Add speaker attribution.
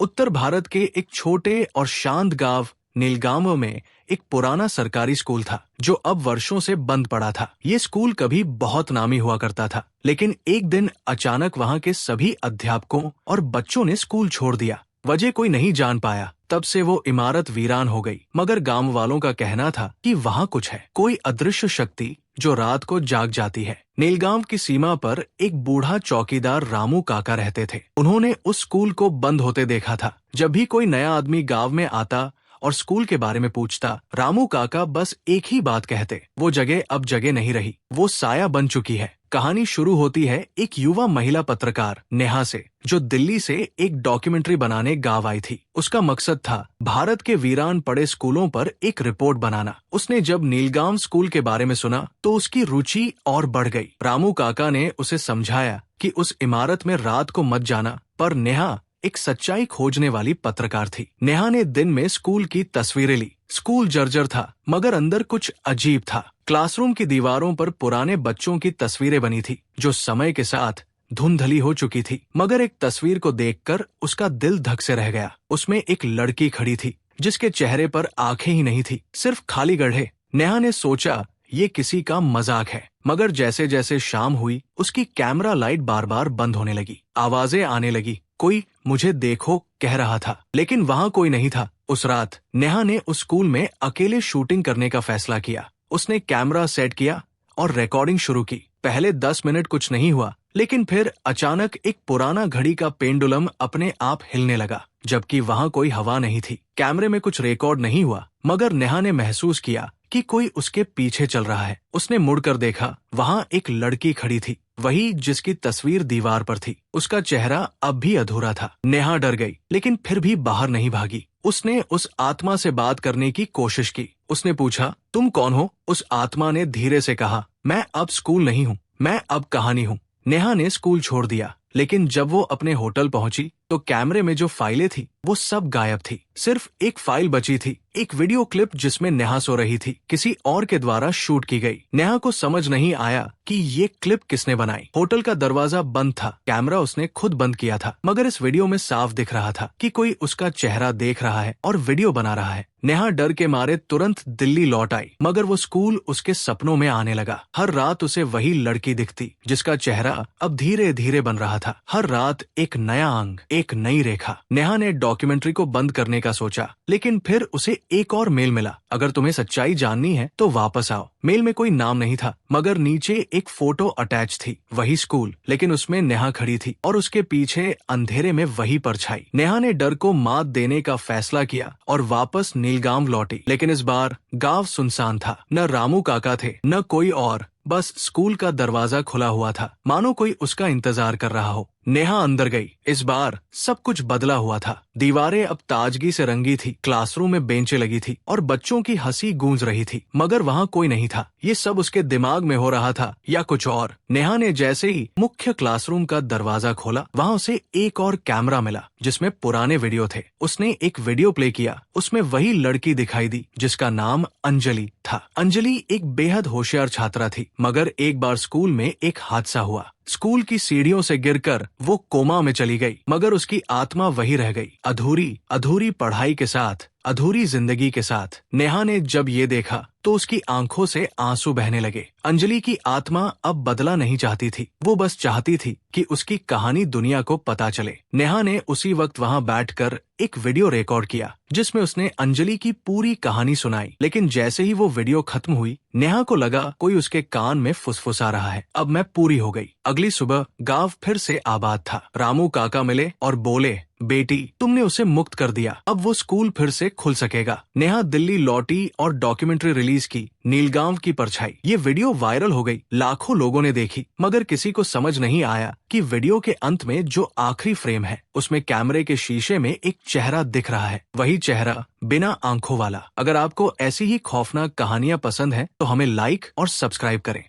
Speaker 1: उत्तर भारत के एक छोटे और शांत गांव नीलगांव में एक पुराना सरकारी स्कूल था जो अब वर्षों से बंद पड़ा था। ये स्कूल कभी बहुत नामी हुआ करता था, लेकिन एक दिन अचानक वहाँ के सभी अध्यापकों और बच्चों ने स्कूल छोड़ दिया। वजह कोई नहीं जान पाया। तब से वो इमारत वीरान हो गई, मगर गांव वालों का कहना था कि वहाँ कुछ है, कोई अदृश्य शक्ति जो रात को जाग जाती है। नीलगांव की सीमा पर एक बूढ़ा चौकीदार रामू काका रहते थे। उन्होंने उस स्कूल को बंद होते देखा था। जब भी कोई नया आदमी गांव में आता और स्कूल के बारे में पूछता, रामू काका बस एक ही बात कहते, वो जगह अब जगह नहीं रही, वो साया बन चुकी है। कहानी शुरू होती है एक युवा महिला पत्रकार नेहा से, जो दिल्ली से एक डॉक्यूमेंट्री बनाने गांव आई थी। उसका मकसद था भारत के वीरान पड़े स्कूलों पर एक रिपोर्ट बनाना। उसने जब नीलगांव स्कूल के बारे में सुना तो उसकी रुचि और बढ़ गई। रामू काका ने उसे समझाया कि उस इमारत में रात को मत जाना, पर नेहा एक सच्चाई खोजने वाली पत्रकार थी। नेहा ने दिन में स्कूल की तस्वीरें ली। स्कूल जर्जर था, मगर अंदर कुछ अजीब था। क्लासरूम की दीवारों पर पुराने बच्चों की तस्वीरें बनी थी जो समय के साथ धुंधली हो चुकी थी। मगर एक तस्वीर को देखकर उसका दिल धक से रह गया। उसमें एक लड़की खड़ी थी जिसके चेहरे पर आंखें ही नहीं थी, सिर्फ खाली गड्ढे। नेहा ने सोचा ये किसी का मजाक है, मगर जैसे जैसे शाम हुई उसकी कैमरा लाइट बार बार बंद होने लगी। आवाजें आने लगी, कोई मुझे देखो कह रहा था, लेकिन वहाँ कोई नहीं था। उस रात नेहा ने उस स्कूल में अकेले शूटिंग करने का फैसला किया। उसने कैमरा सेट किया और रिकॉर्डिंग शुरू की। पहले 10 मिनट कुछ नहीं हुआ, लेकिन फिर अचानक एक पुराना घड़ी का पेंडुलम अपने आप हिलने लगा, जबकि वहाँ कोई हवा नहीं थी। कैमरे में कुछ रिकॉर्ड नहीं हुआ, मगर नेहा ने महसूस किया कि कोई उसके पीछे चल रहा है। उसने मुड़कर देखा, वहाँ एक लड़की खड़ी थी, वही जिसकी तस्वीर दीवार पर थी। उसका चेहरा अब भी अधूरा था। नेहा डर गई, लेकिन फिर भी बाहर नहीं भागी। उसने उस आत्मा से बात करने की कोशिश की। उसने पूछा, तुम कौन हो? उस आत्मा ने धीरे से कहा, मैं अब स्कूल नहीं हूँ, मैं अब कहानी हूँ। नेहा ने स्कूल छोड़ दिया, लेकिन जब वो अपने होटल पहुंची तो कैमरे में जो फाइलें थी वो सब गायब थी। सिर्फ एक फाइल बची थी, एक वीडियो क्लिप जिसमें नेहा सो रही थी, किसी और के द्वारा शूट की गई। नेहा को समझ नहीं आया कि ये क्लिप किसने बनाई। होटल का दरवाजा बंद था, कैमरा उसने खुद बंद किया था, मगर इस वीडियो में साफ दिख रहा था कि कोई उसका चेहरा देख रहा है और वीडियो बना रहा है। नेहा डर के मारे तुरंत दिल्ली लौट आई, मगर वो स्कूल उसके सपनों में आने लगा। हर रात उसे वही लड़की दिखती जिसका चेहरा अब धीरे धीरे बन रहा था। हर रात एक नया अंग, एक नई रेखा। नेहा ने डॉक्यूमेंट्री को बंद करने का सोचा, लेकिन फिर उसे एक और मेल मिला, अगर तुम्हें सच्चाई जाननी है तो वापस आओ। मेल में कोई नाम नहीं था, मगर नीचे एक फोटो अटैच थी, वही स्कूल, लेकिन उसमें नेहा खड़ी थी और उसके पीछे अंधेरे में वही परछाई। नेहा ने डर को मात देने का फैसला किया और वापस नीलगांव लौटी, लेकिन इस बार गांव सुनसान था। न रामू काका थे, न कोई और, बस स्कूल का दरवाजा खुला हुआ था, मानो कोई उसका इंतजार कर रहा हो। नेहा अंदर गई। इस बार सब कुछ बदला हुआ था। दीवारें अब ताजगी से रंगी थी, क्लासरूम में बेंचें लगी थी और बच्चों की हंसी गूंज रही थी, मगर वहाँ कोई नहीं था। ये सब उसके दिमाग में हो रहा था या कुछ और। नेहा ने जैसे ही मुख्य क्लासरूम का दरवाजा खोला, वहाँ उसे एक और कैमरा मिला जिसमें पुराने वीडियो थे। उसने एक वीडियो प्ले किया, उसमें वही लड़की दिखाई दी जिसका नाम अंजलि था। अंजलि एक बेहद होशियार छात्रा थी, मगर एक बार स्कूल में एक हादसा हुआ। स्कूल की सीढ़ियों से गिरकर वो कोमा में चली गई, मगर उसकी आत्मा वही रह गई, अधूरी पढ़ाई के साथ, अधूरी जिंदगी के साथ। नेहा ने जब ये देखा तो उसकी आंखों से आंसू बहने लगे। अंजलि की आत्मा अब बदला नहीं चाहती थी, वो बस चाहती थी कि उसकी कहानी दुनिया को पता चले। नेहा ने उसी वक्त वहाँ बैठकर एक वीडियो रिकॉर्ड किया जिसमें उसने अंजलि की पूरी कहानी सुनाई, लेकिन जैसे ही वो वीडियो खत्म हुई, नेहा को लगा कोई उसके कान में फुसफुसा रहा है। अब मैं पूरी हो गई। अगली सुबह गांव फिर से आबाद था। रामू काका मिले और बोले, बेटी, तुमने उसे मुक्त कर दिया, अब वो स्कूल फिर से खुल सकेगा। नेहा दिल्ली लौटी और डॉक्यूमेंट्री रिलीज की, नीलगांव की परछाई। ये वीडियो वायरल हो गई, लाखों लोगों ने देखी, मगर किसी को समझ नहीं आया कि वीडियो के अंत में जो आखिरी फ्रेम है उसमें कैमरे के शीशे में एक चेहरा दिख रहा है, वही चेहरा बिना आंखों वाला। अगर आपको ऐसी ही खौफनाक कहानियां पसंद हैं तो हमें लाइक और सब्सक्राइब करें।